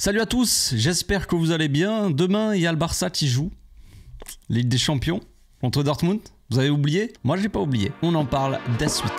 Salut à tous, j'espère que vous allez bien. Demain, il y a le Barça qui joue. Ligue des Champions contre Dortmund. Vous avez oublié? Moi, je l'ai pas oublié. On en parle de suite.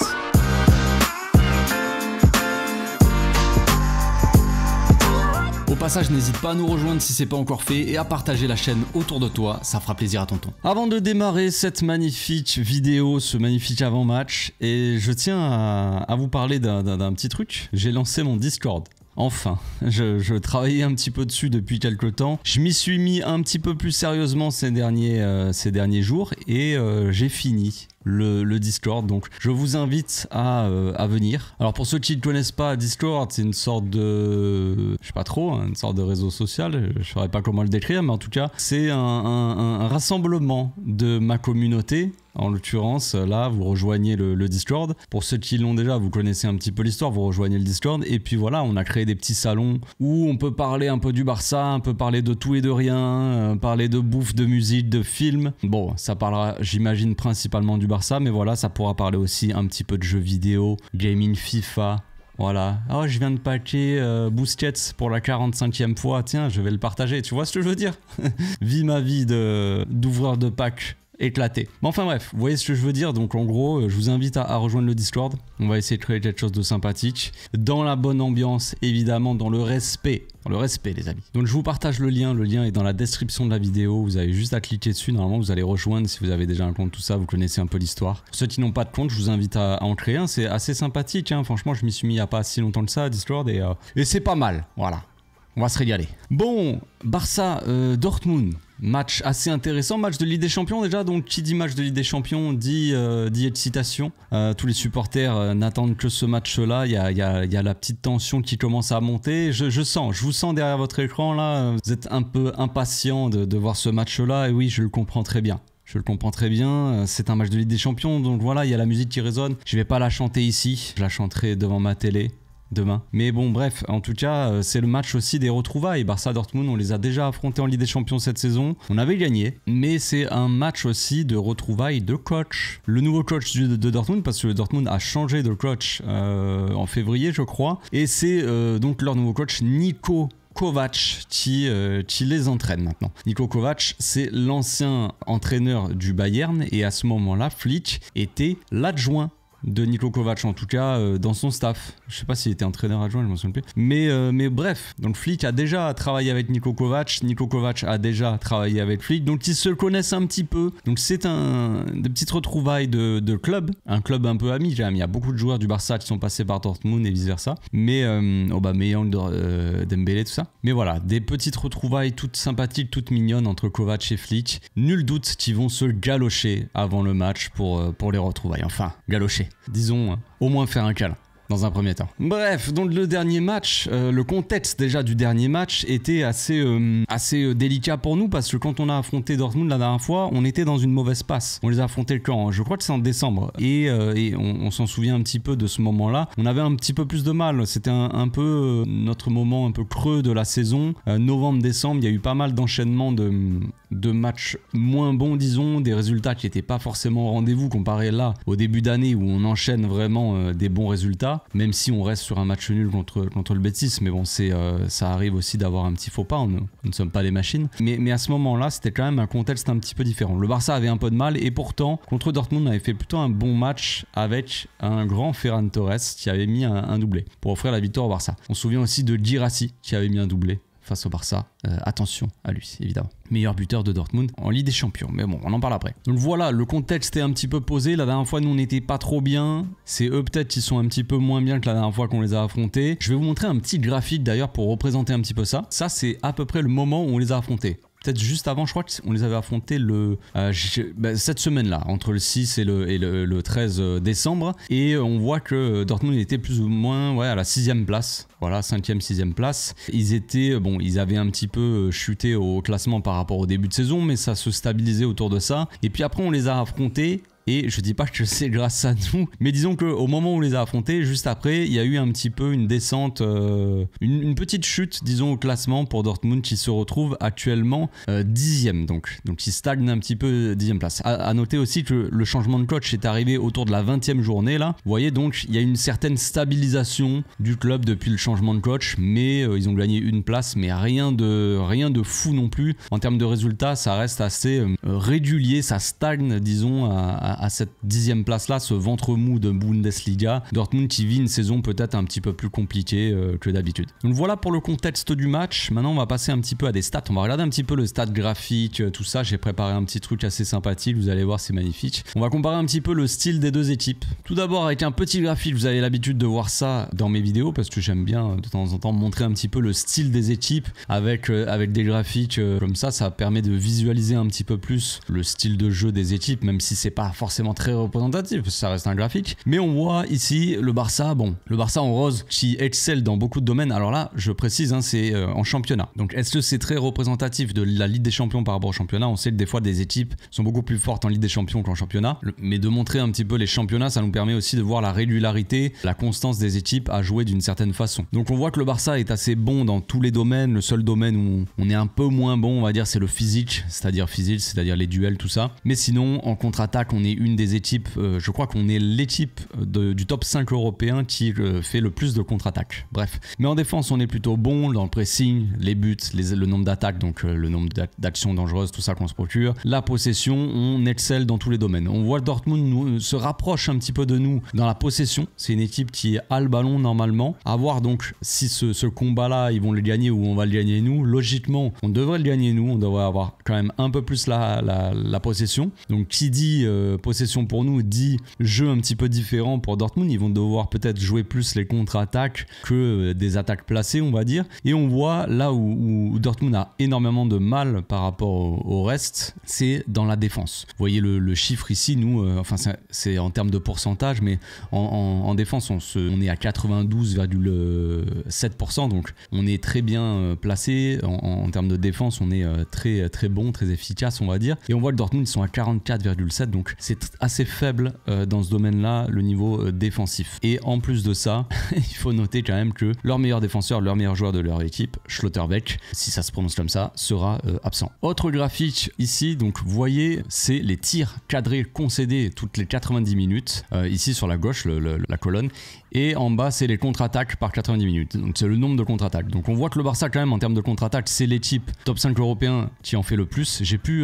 Au passage, n'hésite pas à nous rejoindre si c'est pas encore fait et à partager la chaîne autour de toi, ça fera plaisir à tonton. Avant de démarrer cette magnifique vidéo, ce magnifique avant-match, et je tiens à vous parler d'un petit truc. J'ai lancé mon Discord. Enfin, je travaillais un petit peu dessus depuis quelques temps. Je m'y suis mis un petit peu plus sérieusement ces derniers jours et j'ai fini le Discord. Donc je vous invite à venir. Alors pour ceux qui ne connaissent pas, Discord c'est une sorte de... je sais pas trop, hein, une sorte de réseau social. Je ne saurais pas comment le décrire, mais en tout cas c'est un rassemblement de ma communauté. En l'occurrence, là, vous rejoignez le Discord. Pour ceux qui l'ont déjà, vous connaissez un petit peu l'histoire, vous rejoignez le Discord. Et puis voilà, on a créé des petits salons où on peut parler un peu du Barça, on peut parler de tout et de rien, parler de bouffe, de musique, de films. Bon, ça parlera, j'imagine, principalement du Barça, mais voilà, ça pourra parler aussi un petit peu de jeux vidéo, gaming, FIFA. Voilà. Oh, je viens de packer Busquets pour la 45e fois. Tiens, je vais le partager. Tu vois ce que je veux dire? Vis ma vie d'ouvreur de pack éclaté. Mais enfin bref, vous voyez ce que je veux dire. Donc en gros, je vous invite à rejoindre le Discord. On va essayer de créer quelque chose de sympathique. Dans la bonne ambiance, évidemment, dans le respect. Dans le respect, les amis. Donc je vous partage le lien. Le lien est dans la description de la vidéo. Vous avez juste à cliquer dessus. Normalement, vous allez rejoindre si vous avez déjà un compte, tout ça. Vous connaissez un peu l'histoire. Pour ceux qui n'ont pas de compte, je vous invite à en créer un. C'est assez sympathique, hein. Franchement, je m'y suis mis il n'y a pas si longtemps que ça à Discord. Et c'est pas mal. Voilà. On va se régaler. Bon, Barça, Dortmund. Match assez intéressant, match de Ligue des Champions déjà. Donc qui dit match de Ligue des Champions dit excitation. Tous les supporters n'attendent que ce match-là. Il y a la petite tension qui commence à monter. Je vous sens derrière votre écran là. Vous êtes un peu impatient de voir ce match-là. Et oui, je le comprends très bien. Je le comprends très bien, c'est un match de Ligue des Champions. Donc voilà, il y a la musique qui résonne. Je vais pas la chanter ici, je la chanterai devant ma télé demain. Mais bon, bref, en tout cas, c'est le match aussi des retrouvailles. Barça-Dortmund, on les a déjà affrontés en Ligue des Champions cette saison. On avait gagné, mais c'est un match aussi de retrouvailles de coach. Le nouveau coach de Dortmund, parce que le Dortmund a changé de coach en février, je crois. Et c'est donc leur nouveau coach, Niko Kovac, qui les entraîne maintenant. Niko Kovac, c'est l'ancien entraîneur du Bayern, et à ce moment-là, Flick était l'adjoint de Niko Kovac, en tout cas dans son staff. Je sais pas s'il était entraîneur adjoint, je m'en souviens plus. Mais bref, donc Flick a déjà travaillé avec Niko Kovac a déjà travaillé avec Flick, donc ils se connaissent un petit peu. Donc c'est des petites retrouvailles de club, un club un peu ami. Il y a beaucoup de joueurs du Barça qui sont passés par Dortmund et vice versa. Mais Aubameyang, Dembélé, tout ça. Mais voilà, des petites retrouvailles toutes sympathiques, toutes mignonnes entre Kovac et Flick. Nul doute qu'ils vont se galocher avant le match pour les retrouvailles. Enfin, galocher. Disons, au moins faire un câlin dans un premier temps. Bref, donc le dernier match, le contexte déjà du dernier match était assez délicat pour nous, parce que quand on a affronté Dortmund la dernière fois, on était dans une mauvaise passe. On les a affrontés quand? Je crois que c'est en décembre. Et on s'en souvient un petit peu de ce moment-là. On avait un petit peu plus de mal. C'était un peu notre moment un peu creux de la saison. Novembre-décembre, il y a eu pas mal d'enchaînements de matchs moins bons, disons, des résultats qui n'étaient pas forcément au rendez-vous comparé là au début d'année où on enchaîne vraiment des bons résultats, même si on reste sur un match nul contre le Betis. Mais bon, ça arrive aussi d'avoir un petit faux pas, nous ne sommes pas des machines. Mais à ce moment-là, c'était quand même un contexte un petit peu différent. Le Barça avait un peu de mal, et pourtant, contre Dortmund, on avait fait plutôt un bon match avec un grand Ferran Torres qui avait mis un doublé pour offrir la victoire au Barça. On se souvient aussi de Guirassy qui avait mis un doublé face au Barça. Attention à lui, évidemment. Meilleur buteur de Dortmund en Ligue des Champions. Mais bon, on en parle après. Donc voilà, le contexte est un petit peu posé. La dernière fois, nous, on n'était pas trop bien. C'est eux peut-être qui sont un petit peu moins bien que la dernière fois qu'on les a affrontés. Je vais vous montrer un petit graphique d'ailleurs pour représenter un petit peu ça. Ça, c'est à peu près le moment où on les a affrontés. Peut-être juste avant, je crois qu'on les avait affrontés cette semaine-là, entre le 6 et le 13 décembre. Et on voit que Dortmund était plus ou moins à la 6e place. Voilà, 5e, 6e place. Ils avaient un petit peu chuté au classement par rapport au début de saison, mais ça se stabilisait autour de ça. Et puis après, on les a affrontés et je dis pas que c'est grâce à nous, mais disons qu'au moment où on les a affrontés, juste après, il y a eu un petit peu une descente, une petite chute, disons, au classement pour Dortmund qui se retrouve actuellement 10e, donc il stagne un petit peu 10e place. À noter aussi que le changement de coach est arrivé autour de la 20e journée là. Vous voyez, donc il y a une certaine stabilisation du club depuis le changement de coach, mais ils ont gagné une place, mais rien de fou non plus. En termes de résultats, ça reste assez régulier, ça stagne, disons, à cette 10e place là, ce ventre mou de Bundesliga. Dortmund qui vit une saison peut-être un petit peu plus compliquée que d'habitude. Donc voilà pour le contexte du match. Maintenant on va passer un petit peu à des stats. On va regarder un petit peu le stat graphique, tout ça. J'ai préparé un petit truc assez sympathique, vous allez voir, c'est magnifique. On va comparer un petit peu le style des deux équipes. Tout d'abord avec un petit graphique, vous avez l'habitude de voir ça dans mes vidéos parce que j'aime bien de temps en temps montrer un petit peu le style des équipes avec des graphiques comme ça permet de visualiser un petit peu plus le style de jeu des équipes, même si c'est pas forcément très représentatif, ça reste un graphique. Mais on voit ici le Barça, le Barça en rose qui excelle dans beaucoup de domaines. Alors là, je précise, c'est en championnat. Donc est-ce que c'est très représentatif de la Ligue des Champions par rapport au championnat? On sait que des fois des équipes sont beaucoup plus fortes en Ligue des Champions qu'en championnat, mais de montrer un petit peu les championnats, ça nous permet aussi de voir la régularité, la constance des équipes à jouer d'une certaine façon. Donc on voit que le Barça est assez bon dans tous les domaines. Le seul domaine où on est un peu moins bon, on va dire, c'est le physique, c'est-à-dire les duels, tout ça. Mais sinon, en contre-attaque, on est une des équipes, je crois qu'on est l'équipe du top 5 européen qui fait le plus de contre-attaque. Bref. Mais en défense, on est plutôt bon dans le pressing, les buts, le nombre d'attaques, donc le nombre d'actions dangereuses, tout ça qu'on se procure. La possession, on excelle dans tous les domaines. On voit Dortmund se rapproche un petit peu de nous dans la possession. C'est une équipe qui a le ballon normalement. À voir donc si ce combat-là, ils vont le gagner ou on va le gagner nous. Logiquement, on devrait le gagner nous. On devrait avoir quand même un peu plus la possession. Donc qui dit possession pour nous dit jeu un petit peu différent pour Dortmund. Ils vont devoir peut-être jouer plus les contre-attaques que des attaques placées, on va dire. Et on voit là où Dortmund a énormément de mal par rapport au reste, c'est dans la défense. Vous voyez le chiffre ici, nous, c'est en termes de pourcentage, mais en défense, on est à 92,7%, donc on est très bien placé. En termes de défense, on est très, très bon, très efficace, on va dire. Et on voit que Dortmund, ils sont à 44,7%, donc c'est assez faible dans ce domaine-là, le niveau défensif. Et en plus de ça, il faut noter quand même que leur meilleur défenseur, leur meilleur joueur de leur équipe, Schlotterbeck, si ça se prononce comme ça, sera absent. Autre graphique ici, donc vous voyez, c'est les tirs cadrés concédés toutes les 90 minutes. Ici sur la gauche, la colonne. Et en bas, c'est les contre-attaques par 90 minutes. Donc c'est le nombre de contre-attaques. Donc on voit que le Barça, quand même, en termes de contre-attaques, c'est l'équipe top 5 européen qui en fait le plus. J'ai plus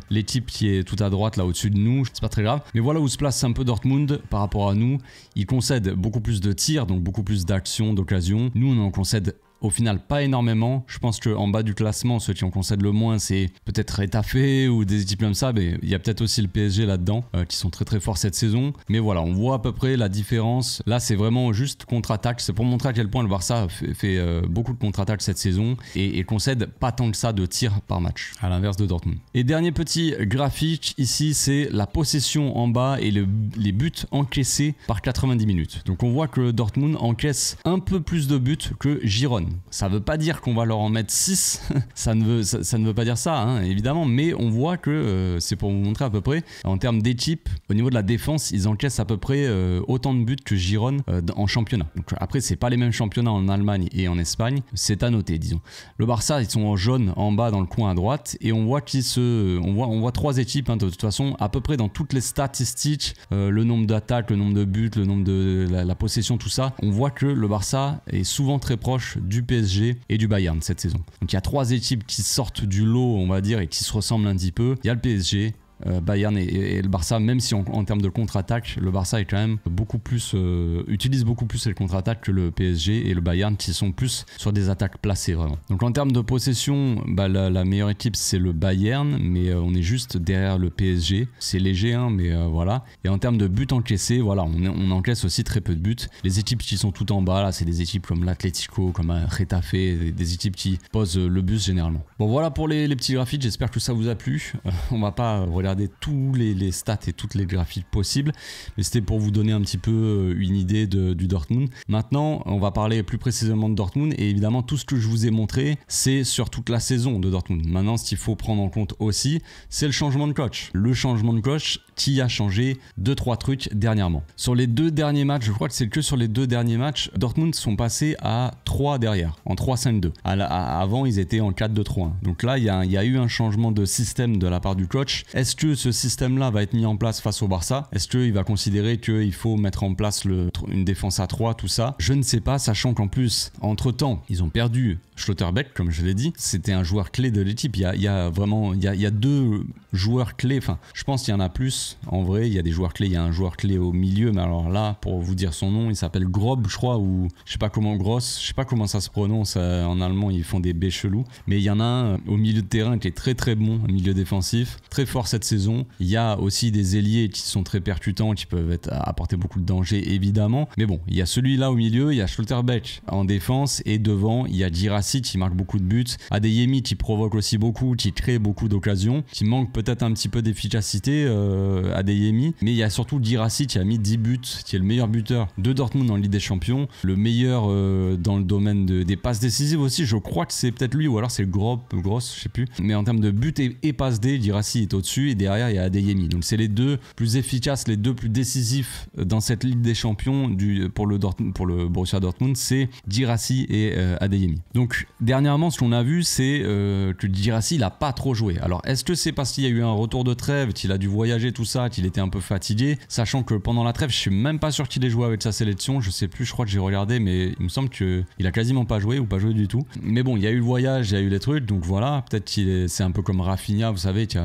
l'équipe qui est tout à droite, là au-dessus de nous. C'est pas très grave. Mais voilà où se place un peu Dortmund par rapport à nous. Ils concèdent beaucoup plus de tirs, donc beaucoup plus d'actions, d'occasions. Nous, on en concède au final pas énormément. Je pense qu'en bas du classement, ceux qui en concèdent le moins, c'est peut-être Retafe ou des équipes comme ça, mais il y a peut-être aussi le PSG là-dedans qui sont très très forts cette saison. Mais voilà, on voit à peu près la différence. Là, c'est vraiment juste contre-attaque. C'est pour montrer à quel point le Barça fait beaucoup de contre-attaques cette saison et concède pas tant que ça de tirs par match, à l'inverse de Dortmund. Et dernier petit graphique ici, c'est la possession en bas et les buts encaissés par 90 minutes. Donc on voit que Dortmund encaisse un peu plus de buts que Girone. Ça veut pas dire qu'on va leur en mettre 6, ça ne veut pas dire ça, évidemment, mais on voit que c'est pour vous montrer à peu près, en termes d'équipe, au niveau de la défense, ils encaissent à peu près autant de buts que Girone en championnat. Donc après, c'est pas les mêmes championnats en Allemagne et en Espagne, c'est à noter, disons. Le Barça, ils sont en jaune en bas dans le coin à droite, et on voit on voit 3 équipes, de toute façon, à peu près dans toutes les statistiques, le nombre d'attaques, le nombre de buts, le nombre de la possession, tout ça, on voit que le Barça est souvent très proche du PSG et du Bayern cette saison. Donc il y a 3 équipes qui sortent du lot, on va dire, et qui se ressemblent un petit peu. Il y a le PSG, Bayern et le Barça, même si en termes de contre-attaque, le Barça est quand même beaucoup plus utilise beaucoup plus les contre-attaques que le PSG et le Bayern qui sont plus sur des attaques placées vraiment. Donc en termes de possession, la meilleure équipe c'est le Bayern, mais on est juste derrière le PSG. C'est léger, mais voilà. Et en termes de buts encaissés, voilà, on encaisse aussi très peu de buts. Les équipes qui sont tout en bas là, c'est des équipes comme l'Atlético, comme Retafe, des équipes qui posent le bus généralement. Bon voilà pour les petits graphiques, j'espère que ça vous a plu. On va pas regarder regardé tous les stats et toutes les graphiques possibles, mais c'était pour vous donner un petit peu une idée du Dortmund. Maintenant, on va parler plus précisément de Dortmund, et évidemment tout ce que je vous ai montré, c'est sur toute la saison de Dortmund. Maintenant, ce qu'il faut prendre en compte aussi, c'est le changement de coach. Le changement de coach qui a changé 2-3 trucs dernièrement. Sur les 2 derniers matchs, je crois que c'est que sur les 2 derniers matchs, Dortmund sont passés à 3 derrière, en 3-5-2. Avant, ils étaient en 4-2-3-1. Donc là, il y a eu un changement de système de la part du coach. Est-ce que ce système-là va être mis en place face au Barça? Est-ce qu'il va considérer qu'il faut mettre en place une défense à 3, tout ça? Je ne sais pas, sachant qu'en plus, entre-temps, ils ont perdu Schlotterbeck, comme je l'ai dit. C'était un joueur clé de l'équipe. Il y a 2 joueurs clés. Enfin, je pense qu'il y en a plus. En vrai, il y a des joueurs clés. Il y a un joueur clé au milieu, mais alors là, pour vous dire son nom, il s'appelle Grob, je crois, ou je sais pas comment, Gross, je sais pas comment ça se prononce. En allemand, ils font des B chelous. Mais il y en a un au milieu de terrain qui est très très bon, un milieu défensif, très fort cette saison. Il y a aussi des ailiers qui sont très percutants, qui peuvent apporter beaucoup de danger, évidemment. Mais bon, il y a celui-là au milieu, il y a Schlotterbeck en défense, et devant, il y a Girassi qui marque beaucoup de buts, Adeyemi qui provoque aussi beaucoup, qui crée beaucoup d'occasions, qui manque peut-être un petit peu d'efficacité, Adeyemi, mais il y a surtout Girassi qui a mis 10 buts, qui est le meilleur buteur de Dortmund en Ligue des Champions, le meilleur dans le domaine des passes décisives aussi. Je crois que c'est peut-être lui, ou alors c'est Gross, je sais plus, mais en termes de buts et passes D, Girassi est au-dessus, et derrière il y a Adeyemi. Donc c'est les 2 plus efficaces, les 2 plus décisifs dans cette Ligue des Champions pour le Borussia Dortmund, c'est Girassi et Adeyemi. Donc dernièrement, ce qu'on a vu, c'est que Girassi il a pas trop joué. Alors est-ce que c'est parce qu'il y a eu un retour de trêve, qu'il a dû voyager, tout ça, qu'il était un peu fatigué, sachant que pendant la trêve, je suis même pas sûr qu'il ait joué avec sa sélection, je sais plus, je crois que j'ai regardé, mais il me semble qu'il a quasiment pas joué, ou pas joué du tout. Mais bon, il y a eu le voyage, il y a eu les trucs, donc voilà, peut-être c'est un peu comme Rafinha, vous savez, qui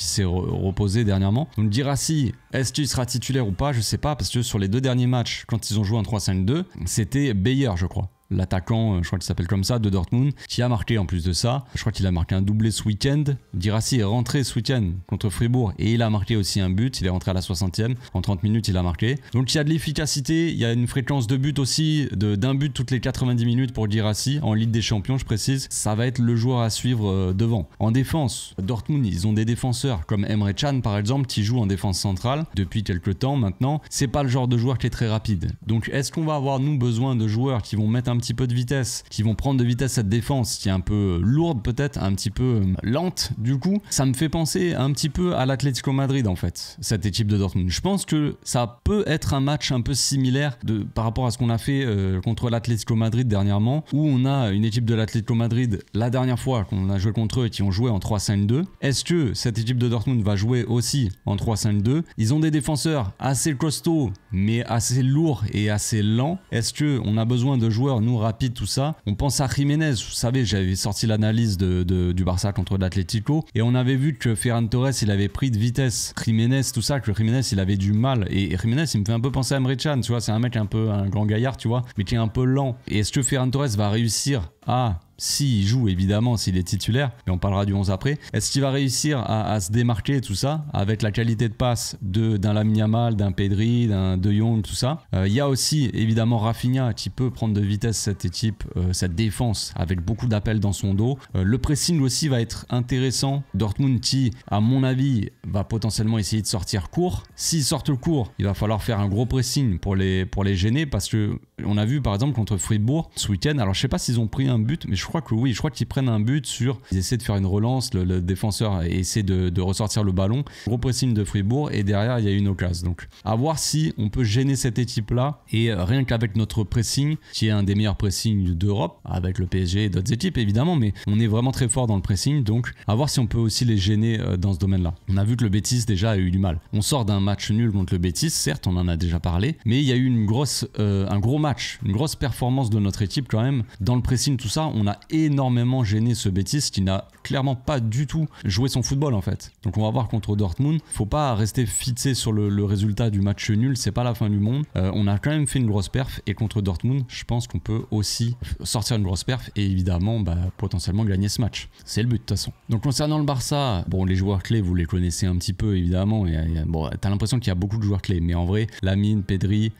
s'est reposé dernièrement. Donc Girassi, est-ce qu'il sera titulaire ou pas, je sais pas, parce que sur les 2 derniers matchs, quand ils ont joué en 3-5-2, c'était Beyer, je crois. L'attaquant, je crois qu'il s'appelle comme ça, de Dortmund, qui a marqué en plus de ça. Je crois qu'il a marqué un doublé ce week-end. Girassi est rentré ce week-end contre Fribourg et il a marqué aussi un but. Il est rentré à la 60e. En 30 minutes, il a marqué. Donc il y a de l'efficacité. Il y a une fréquence de but aussi, d'un but toutes les 90 minutes pour Girassi. En Ligue des Champions, je précise. Ça va être le joueur à suivre devant. En défense, Dortmund, ils ont des défenseurs comme Emre Can, par exemple, qui joue en défense centrale depuis quelques temps maintenant. C'est pas le genre de joueur qui est très rapide. Donc est-ce qu'on va avoir, nous, besoin de joueurs qui vont mettre un petit peu de vitesse, qui vont prendre de vitesse cette défense qui est un peu lourde, peut-être un petit peu lente? Du coup, ça me fait penser un petit peu à l'Atlético Madrid, en fait, cette équipe de Dortmund. Je pense que ça peut être un match un peu similaire par rapport à ce qu'on a fait contre l'Atlético Madrid dernièrement, où on a une équipe de l'Atlético Madrid la dernière fois qu'on a joué contre eux et qui ont joué en 3-5-2. Est-ce que cette équipe de Dortmund va jouer aussi en 3-5-2? Ils ont des défenseurs assez costauds mais assez lourds et assez lents. Est-ce que on a besoin de joueurs, nous, rapides, tout ça? On pense à Jiménez, vous savez, j'avais sorti l'analyse du Barça contre l'Atlético et on avait vu que Ferran Torres, il avait pris de vitesse. Jiménez, tout ça, que Jiménez, il avait du mal, et Jiménez, il me fait un peu penser à Emre Can, tu vois, c'est un mec un grand gaillard, tu vois, mais qui est un peu lent. Et est-ce que Ferran Torres va réussir à, s'il joue évidemment, s'il est titulaire, et on parlera du 11 après, est-ce qu'il va réussir à se démarquer, tout ça, avec la qualité de passe d'un Lamine Yamal, d'un Pedri, d'un De Jong, tout ça? Il y a aussi évidemment Rafinha qui peut prendre de vitesse cette équipe, cette défense, avec beaucoup d'appels dans son dos. Le pressing aussi va être intéressant. Dortmund qui, à mon avis, va potentiellement essayer de sortir court. S'ils sortent court, il va falloir faire un gros pressing pour les gêner, parce que on a vu par exemple contre Fribourg ce week-end, alors je sais pas s'ils ont pris un but, mais je crois que oui, je crois qu'ils prennent un but ils essaient de faire une relance, le défenseur essaie de ressortir le ballon, gros pressing de Fribourg, et derrière il y a une occasion. Donc à voir si on peut gêner cette équipe là, et rien qu'avec notre pressing, qui est un des meilleurs pressings d'Europe, avec le PSG et d'autres équipes évidemment, mais on est vraiment très fort dans le pressing, donc à voir si on peut aussi les gêner dans ce domaine là. On a vu que le Betis déjà a eu du mal. On sort d'un match nul contre le Betis, certes, on en a déjà parlé, mais il y a eu un gros match, une grosse performance de notre équipe quand même dans le pressing, tout ça. On a énormément gêné ce Betis qui n'a clairement pas du tout joué son football en fait. Donc on va voir contre Dortmund. Faut pas rester fixé sur le résultat du match nul, c'est pas la fin du monde. On a quand même fait une grosse perf, et contre Dortmund, je pense qu'on peut aussi sortir une grosse perf et évidemment potentiellement gagner ce match. C'est le but de toute façon. Donc concernant le Barça, bon, les joueurs clés vous les connaissez un petit peu évidemment, bon, t'as l'impression qu'il y a beaucoup de joueurs clés, mais en vrai Lamine, Pedri,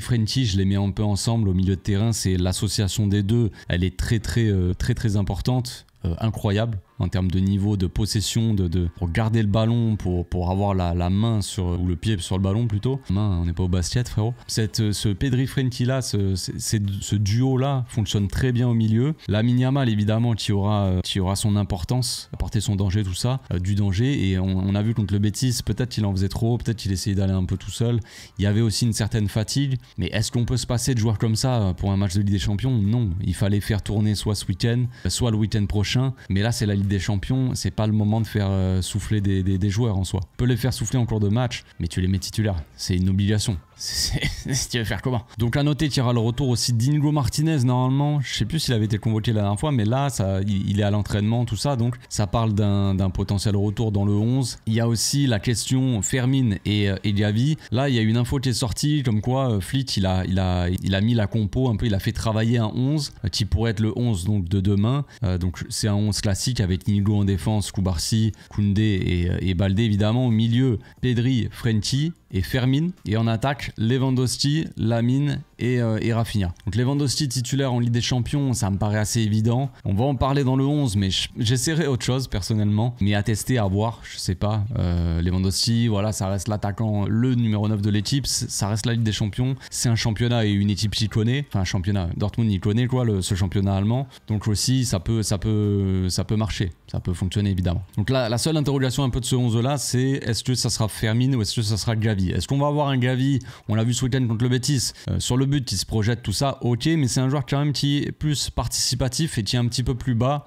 Frenkie, je les mets un peu ensemble au milieu de terrain. C'est l'association des deux, elle est très importante, incroyable. en termes de niveau, de possession, pour garder le ballon, pour avoir la main ou le pied sur le ballon plutôt. Main, on n'est pas au basket frérot. Ce Pedri-Frenkie là, ce duo là fonctionne très bien au milieu. Lamine Yamal évidemment qui aura son importance, apporter son danger, tout ça, du danger, et on a vu contre le Betis, peut-être qu'il en faisait trop, peut-être qu'il essayait d'aller un peu tout seul. Il y avait aussi une certaine fatigue, mais est-ce qu'on peut se passer de joueurs comme ça pour un match de Ligue des Champions? Non, il fallait faire tourner soit ce week-end, soit le week-end prochain, mais là c'est la Ligue des Champions, c'est pas le moment de faire souffler des joueurs en soi. Tu peux les faire souffler en cours de match, mais tu les mets titulaires, c'est une obligation. Si tu veux faire comment? Donc à noter qu'il y aura le retour aussi d'Inigo Martinez normalement. Je sais plus s'il avait été convoqué la dernière fois, mais là il est à l'entraînement, tout ça, donc ça parle d'un potentiel retour dans le 11. Il y a aussi la question Fermin et Gavi. Là il y a une info qui est sortie comme quoi Fleet il a mis la compo un peu, il a fait travailler un 11 qui pourrait être le 11 donc de demain. Donc c'est un 11 classique avec Inigo en défense, Koubarsi, Koundé et Baldé évidemment. Au milieu Pedri, Frenkie et Fermin, et en attaque Lewandowski, Lamine et Rafinha. Donc Lewandowski titulaire en Ligue des Champions, ça me paraît assez évident. On va en parler dans le 11, mais j'essaierai autre chose personnellement, mais à tester, à voir, je sais pas. Lewandowski, voilà, ça reste l'attaquant, le numéro 9 de l'équipe, ça reste la Ligue des Champions, c'est un championnat et une équipe qui connaît, enfin un championnat, Dortmund il connaît quoi, ce championnat allemand, donc aussi ça peut marcher, ça peut fonctionner évidemment. Donc là, la seule interrogation un peu de ce 11 là, c'est est-ce que ça sera Fermin ou est-ce que ça sera Gavi? Est-ce qu'on va avoir un Gavi, on l'a vu ce week-end contre le Betis, sur le but qui se projette, tout ça, ok, mais c'est un joueur quand même qui est plus participatif et qui est un petit peu plus bas,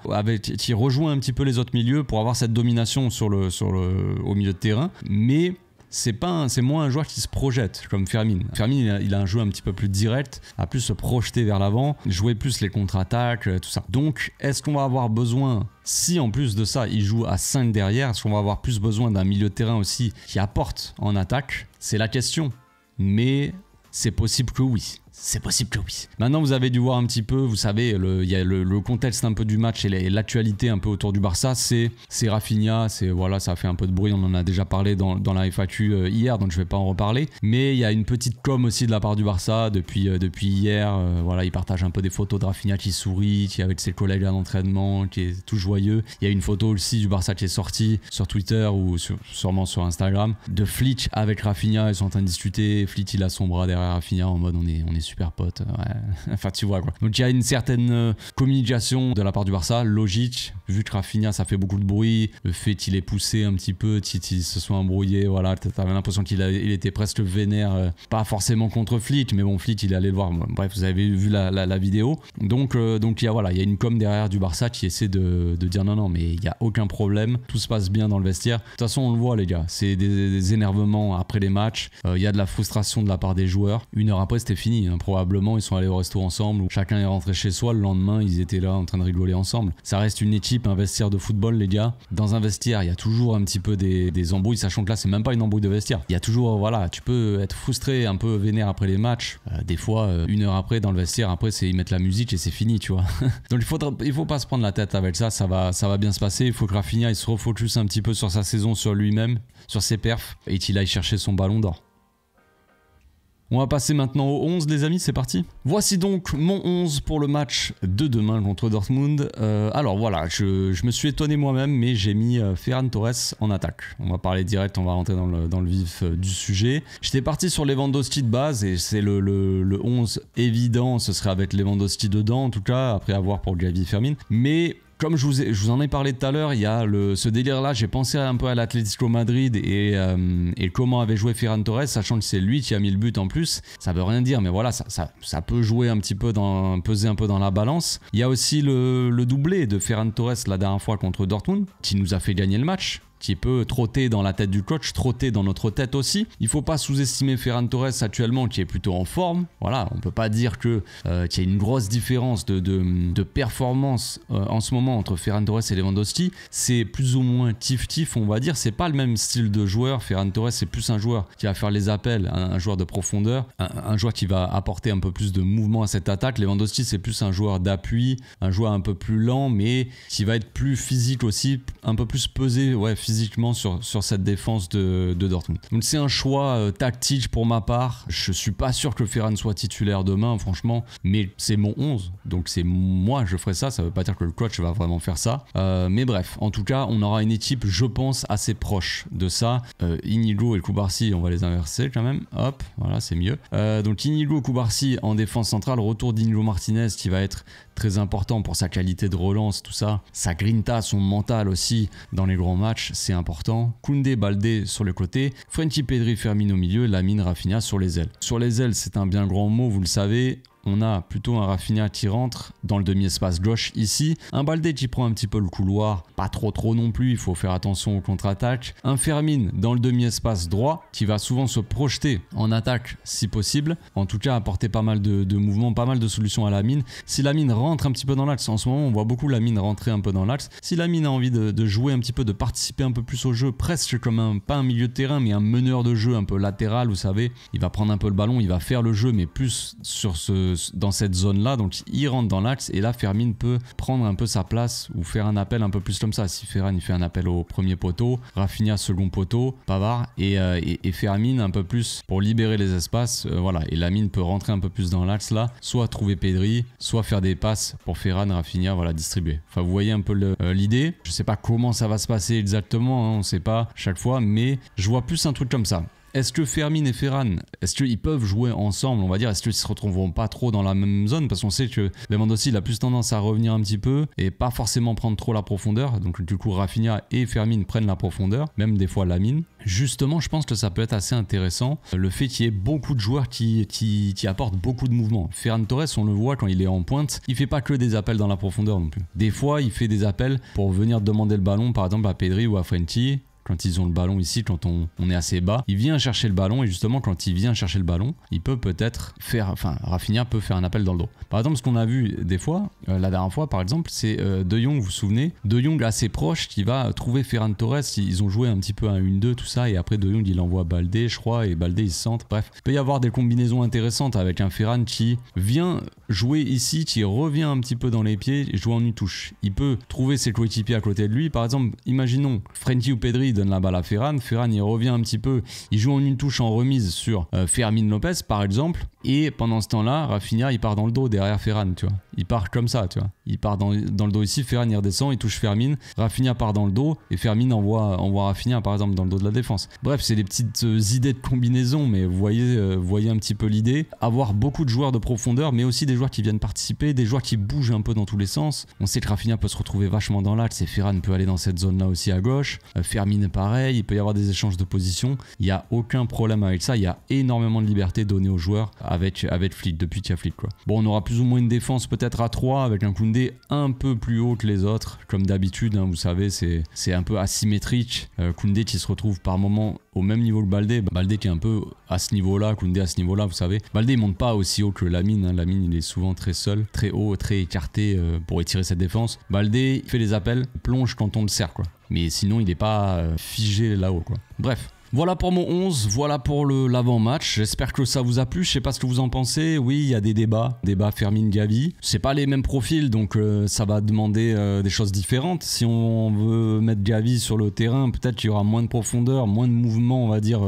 qui rejoint un petit peu les autres milieux pour avoir cette domination au milieu de terrain, mais c'est moins un joueur qui se projette comme Fermin. Fermin il a un jeu un petit peu plus direct, à plus se projeter vers l'avant, jouer plus les contre-attaques, tout ça. Donc est-ce qu'on va avoir besoin, si en plus de ça il joue à 5 derrière, est-ce qu'on va avoir plus besoin d'un milieu de terrain aussi qui apporte en attaque? C'est la question, mais c'est possible que oui. C'est possible que oui. Maintenant, vous avez dû voir un petit peu, vous savez, il y a le contexte un peu du match et l'actualité un peu autour du Barça, c'est Rafinha, voilà, ça a fait un peu de bruit, on en a déjà parlé dans la FAQ hier, donc je vais pas en reparler. Mais il y a une petite com aussi de la part du Barça depuis hier, voilà, il partage un peu des photos de Rafinha qui sourit, qui est avec ses collègues à l'entraînement, qui est tout joyeux. Il y a une photo aussi du Barça qui est sortie sur Twitter ou sûrement sur Instagram, de Flick avec Rafinha, ils sont en train de discuter, Flick il a son bras derrière Rafinha en mode on est super potes, ouais. Enfin tu vois quoi. Donc il y a une certaine communication de la part du Barça, logique, vu que Rafinha ça fait beaucoup de bruit, le fait qu'il ait poussé un petit peu, qu'il se soit embrouillé, voilà, t'avais l'impression qu'il était presque vénère, pas forcément contre Flick, mais bon Flick il est allé le voir, bref vous avez vu la vidéo, donc il y a une com derrière du Barça qui essaie de dire non mais il y a aucun problème, tout se passe bien dans le vestiaire. De toute façon on le voit les gars, c'est des énervements après les matchs, il y a de la frustration de la part des joueurs. Une heure après c'était fini, hein. Probablement ils sont allés au resto ensemble, chacun est rentré chez soi, le lendemain ils étaient là en train de rigoler ensemble. Ça reste une équipe, un vestiaire de football les gars. Dans un vestiaire il y a toujours un petit peu des embrouilles, sachant que là c'est même pas une embrouille de vestiaire. Il y a toujours, voilà, tu peux être frustré, un peu vénère après les matchs, des fois une heure après dans le vestiaire, après c'est ils mettent la musique et c'est fini tu vois. Donc il faut pas se prendre la tête avec ça, ça va bien se passer. Il faut que Rafinha il se refocus un petit peu sur sa saison, sur lui-même, sur ses perfs, et qu'il aille chercher son ballon d'or. On va passer maintenant au 11 les amis, c'est parti. Voici donc mon 11 pour le match de demain contre Dortmund. Alors voilà, je me suis étonné moi-même, mais j'ai mis Ferran Torres en attaque. On va parler direct, on va rentrer dans le vif du sujet. J'étais parti sur Lewandowski de base, et c'est le 11 évident, ce serait avec Lewandowski dedans en tout cas, après avoir pour Gavi Fermin. Mais comme je vous en ai parlé tout à l'heure, il y a ce délire-là, j'ai pensé un peu à l'Atlético Madrid et comment avait joué Ferran Torres, sachant que c'est lui qui a mis le but en plus. Ça veut rien dire, mais voilà, ça peut jouer un petit peu, peser un peu dans la balance. Il y a aussi le doublé de Ferran Torres la dernière fois contre Dortmund, qui nous a fait gagner le match, qui peut trotter dans la tête du coach, trotter dans notre tête aussi. Il faut pas sous-estimer Ferran Torres actuellement, qui est plutôt en forme. Voilà, on peut pas dire qu'il y a une grosse différence de performance en ce moment entre Ferran Torres et Lewandowski. C'est plus ou moins tif-tif, on va dire. C'est pas le même style de joueur. Ferran Torres, c'est plus un joueur qui va faire les appels, un joueur de profondeur, un joueur qui va apporter un peu plus de mouvement à cette attaque. Lewandowski, c'est plus un joueur d'appui, un joueur un peu plus lent, mais qui va être plus physique aussi, un peu plus pesé, ouais, physiquement sur cette défense de Dortmund. Donc c'est un choix tactique pour ma part. Je suis pas sûr que Ferran soit titulaire demain, franchement, mais c'est mon 11, donc c'est moi je ferai ça. Ça veut pas dire que le coach va vraiment faire ça, mais bref, en tout cas on aura une équipe, je pense, assez proche de ça. Inigo et Koubarsi, on va les inverser quand même, hop, voilà, c'est mieux. Donc Inigo, Koubarsi en défense centrale, retour d'Inigo Martinez qui va être très important pour sa qualité de relance, tout ça, sa grinta, son mental aussi dans les grands matchs, c'est important. Koundé, Baldé sur le côté, Frenkie, Pedri, Firmino au milieu, Lamine, Rafinha sur les ailes. Sur les ailes, c'est un bien grand mot, vous le savez. On a plutôt un Rafinha qui rentre dans le demi-espace gauche ici, un Baldé qui prend un petit peu le couloir, pas trop non plus, il faut faire attention aux contre-attaques, un Fermin dans le demi-espace droit qui va souvent se projeter en attaque si possible, en tout cas apporter pas mal de mouvements, pas mal de solutions à Lamine. Si Lamine rentre un petit peu dans l'axe, en ce moment on voit beaucoup Lamine rentrer un peu dans l'axe, si Lamine a envie de jouer un petit peu, de participer un peu plus au jeu, presque comme pas un milieu de terrain mais un meneur de jeu un peu latéral, vous savez, il va prendre un peu le ballon, il va faire le jeu mais plus dans cette zone là, donc il rentre dans l'axe et là Fermin peut prendre un peu sa place ou faire un appel un peu plus comme ça. Si Ferran il fait un appel au premier poteau, Rafinha second poteau, Pavard et Fermin un peu plus pour libérer les espaces, voilà, et Lamine peut rentrer un peu plus dans l'axe là, soit trouver Pedri, soit faire des passes pour Ferran, Rafinha, voilà, distribuer. Enfin vous voyez un peu l'idée. Je sais pas comment ça va se passer exactement, hein, on sait pas chaque fois, mais je vois plus un truc comme ça. Est-ce que Fermin et Ferran, est-ce qu'ils peuvent jouer ensemble, on va dire, est-ce qu'ils se retrouveront pas trop dans la même zone, parce qu'on sait que Lewandowski il a plus tendance à revenir un petit peu et pas forcément prendre trop la profondeur, donc du coup Rafinha et Fermin prennent la profondeur, même des fois Lamine. Justement, je pense que ça peut être assez intéressant, le fait qu'il y ait beaucoup de joueurs qui apportent beaucoup de mouvements. Ferran Torres, on le voit quand il est en pointe, il fait pas que des appels dans la profondeur non plus. Des fois, il fait des appels pour venir demander le ballon, par exemple à Pedri ou à Frenkie. Quand ils ont le ballon ici, quand on est assez bas, il vient chercher le ballon et justement quand il vient chercher le ballon, il peut peut-être faire, enfin Rafinha peut faire un appel dans le dos. Par exemple, ce qu'on a vu des fois, la dernière fois par exemple, c'est De Jong, vous vous souvenez, De Jong assez proche qui va trouver Ferran Torres, ils ont joué un petit peu à 1-2 tout ça et après De Jong il envoie Baldé je crois et Baldé il se centre, bref. Il peut y avoir des combinaisons intéressantes avec un Ferran qui vient jouer ici, qui revient un petit peu dans les pieds et joue en une touche. Il peut trouver ses coéquipiers à côté de lui, par exemple, imaginons Frenkie ou Pedri donne la balle à Ferran, Ferran il revient un petit peu, il joue en une touche en remise sur Fermin Lopez par exemple, et pendant ce temps-là, Rafinha il part dans le dos derrière Ferran, tu vois. Il part comme ça, tu vois. Il part dans le dos ici, Ferran il redescend, il touche Fermin, Rafinha part dans le dos et Fermin envoie Rafinha par exemple dans le dos de la défense. Bref, c'est des petites idées de combinaison, mais vous voyez un petit peu l'idée. Avoir beaucoup de joueurs de profondeur, mais aussi des joueurs qui viennent participer, des joueurs qui bougent un peu dans tous les sens. On sait que Rafinha peut se retrouver vachement dans l'axe et Ferran peut aller dans cette zone-là aussi à gauche. Fermin pareil, il peut y avoir des échanges de position. Il n'y a aucun problème avec ça. Il y a énormément de liberté donnée aux joueurs avec Flick, depuis qu'il y a Flick, quoi. Bon, on aura plus ou moins une défense peut-être à 3 avec un Koundé un peu plus haut que les autres, comme d'habitude, hein, vous savez, c'est un peu asymétrique. Koundé qui se retrouve par moment au même niveau que Baldé. Baldé qui est un peu à ce niveau-là, Koundé à ce niveau-là, vous savez. Baldé il monte pas aussi haut que Lamine, hein. Lamine il est souvent très seul, très haut, très écarté pour étirer cette défense. Baldé il fait les appels, plonge quand on le sert, quoi. Mais sinon il n'est pas figé là-haut, quoi. Bref. Voilà pour mon 11, voilà pour l'avant-match. J'espère que ça vous a plu, je sais pas ce que vous en pensez. Oui, il y a des débats Fermin, Gavi. C'est pas les mêmes profils, donc ça va demander des choses différentes. Si on veut mettre Gavi sur le terrain, peut-être qu'il y aura moins de profondeur, moins de mouvement, on va dire,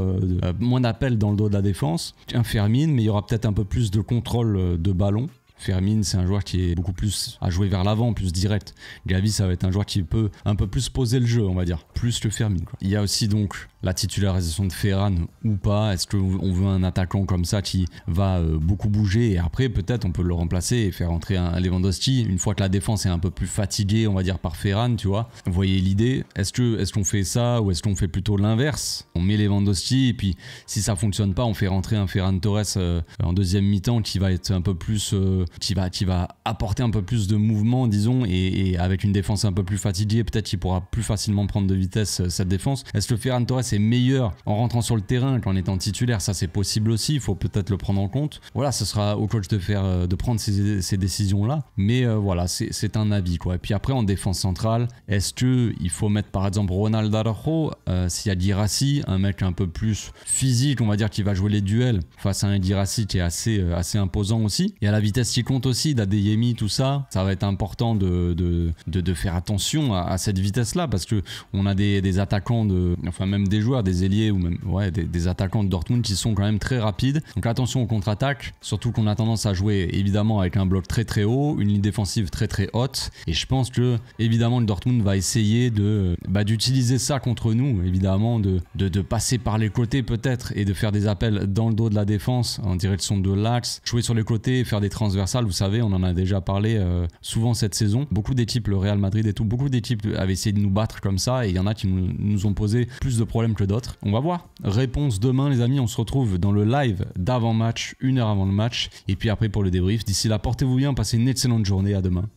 moins d'appels dans le dos de la défense. Un Fermin, mais il y aura peut-être un peu plus de contrôle de ballon. Fermin, c'est un joueur qui est beaucoup plus à jouer vers l'avant, plus direct. Gavi, ça va être un joueur qui peut un peu plus poser le jeu, on va dire, plus que Fermin, quoi. Il y a aussi donc la titularisation de Ferran ou pas. Est-ce qu'on veut un attaquant comme ça qui va beaucoup bouger et après peut-être on peut le remplacer et faire entrer un Lewandowski une fois que la défense est un peu plus fatiguée, on va dire, par Ferran, tu vois. Vous voyez l'idée? Est-ce qu'on fait ça ou est-ce qu'on fait plutôt l'inverse? On met Lewandowski et puis si ça fonctionne pas, on fait rentrer un Ferran Torres en deuxième mi-temps qui va être un peu plus qui va apporter un peu plus de mouvement, disons, et avec une défense un peu plus fatiguée, peut-être qu'il pourra plus facilement prendre de vitesse cette défense. Est-ce que Ferran Torres est meilleur en rentrant sur le terrain qu'en étant titulaire? Ça c'est possible aussi, il faut peut-être le prendre en compte. Voilà, ce sera au coach de prendre ces décisions-là, mais voilà, c'est un avis, quoi. Et puis après en défense centrale, est-ce qu'il faut mettre par exemple Ronald Araujo, s'il y a Guirassy, un mec un peu plus physique, on va dire, qui va jouer les duels face à un Guirassy qui est assez imposant aussi, et à la vitesse qu'il qui compte aussi, d'Adeyemi, tout ça. Ça va être important de faire attention à cette vitesse-là parce que on a des attaquants, enfin même des joueurs, des ailiers ou même des attaquants de Dortmund qui sont quand même très rapides. Donc attention aux contre-attaques, surtout qu'on a tendance à jouer évidemment avec un bloc très très haut, une ligne défensive très très haute. Et je pense que évidemment le Dortmund va essayer d'utiliser ça contre nous, évidemment, de passer par les côtés peut-être et de faire des appels dans le dos de la défense en direction de l'axe, jouer sur les côtés, faire des transversales. Vous savez, on en a déjà parlé souvent cette saison. Beaucoup d'équipes, le Real Madrid et tout, beaucoup d'équipes avaient essayé de nous battre comme ça et il y en a qui nous ont posé plus de problèmes que d'autres. On va voir. Réponse demain les amis, on se retrouve dans le live d'avant-match, 1 heure avant le match et puis après pour le débrief. D'ici là, portez-vous bien, passez une excellente journée, à demain.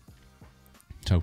Ciao.